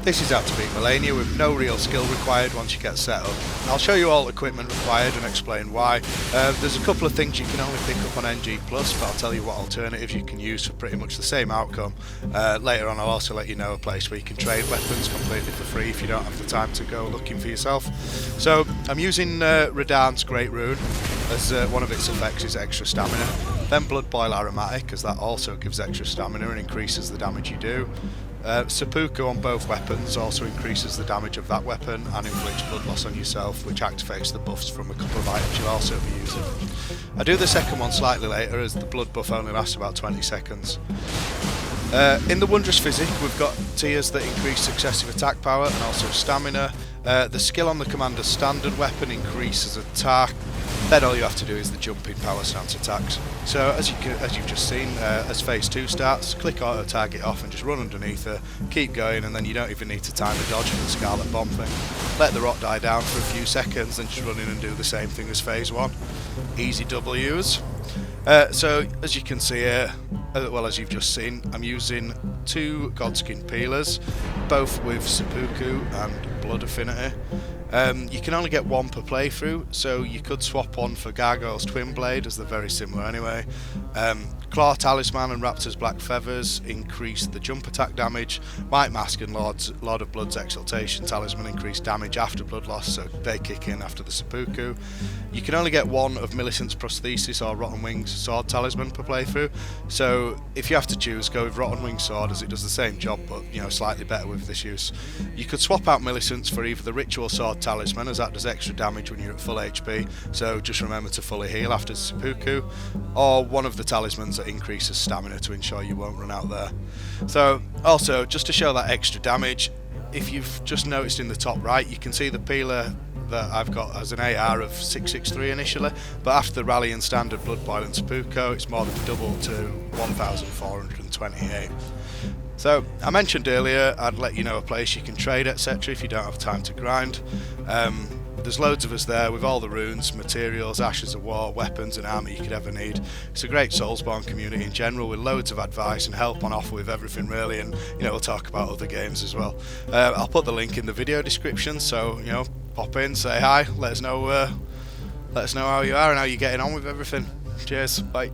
This is how to beat Malenia with no real skill required once you get set up. I'll show you all equipment required and explain why. There's a couple of things you can only pick up on NG+, but I'll tell you what alternatives you can use for pretty much the same outcome. Later on I'll also let you know a place where you can trade weapons completely for free if you don't have the time to go looking for yourself. So I'm using Radahn's Great Rune, as one of its effects is extra stamina. Then Blood Boil Aromatic, as that also gives extra stamina and increases the damage you do. Seppuku on both weapons also increases the damage of that weapon and inflicts blood loss on yourself, which activates the buffs from a couple of items you'll also be using. I do the second one slightly later, as the blood buff only lasts about 20 seconds. In the Wondrous Physic we've got tiers that increase successive attack power and also stamina. The skill on the Commander's standard weapon increases attack. Then all you have to do is the jumping power stance attacks. So as you've just seen, as phase 2 starts, click auto target off and just run underneath her, keep going, and then you don't even need to time a dodge for the Scarlet Bomb thing. Let the rock die down for a few seconds, then just run in and do the same thing as phase 1. Easy W's. So as you can see here, well, as you've just seen, I'm using 2 Godskin Peelers, both with Seppuku and Blood Affinity. You can only get 1 per playthrough, so you could swap one for Gargoyle's Twin Blade, as they're very similar anyway. Claw Talisman and Raptor's Black Feathers increase the jump attack damage. White Mask and Lord of Blood's Exaltation Talisman increase damage after blood loss, so they kick in after the Seppuku. You can only get 1 of Millicent's Prosthesis or Rotten Wings Sword Talisman per playthrough, so if you have to choose, go with Rotten Wings Sword, as it does the same job but slightly better with this use. You could swap out Millicent's for either the Ritual Sword Talisman, as that does extra damage when you're at full HP, so just remember to fully heal after Seppuku, or one of the talismans that increases stamina to ensure you won't run out there. So also, just to show that extra damage, if you've just noticed in the top right, you can see the peeler that I've got as an AR of 663 initially, but after the Rally and Standard Blood Boil and Seppuku, it's more than doubled to 1428. So I mentioned earlier I'd let you know a place you can trade, etc. if you don't have time to grind. There's loads of us there with all the runes, materials, ashes of war, weapons and armour you could ever need. It's a great Soulsborne community in general, with loads of advice and help on offer with everything really, and we'll talk about other games as well. I'll put the link in the video description, so pop in, say hi, let us know how you are and how you're getting on with everything. Cheers, bye.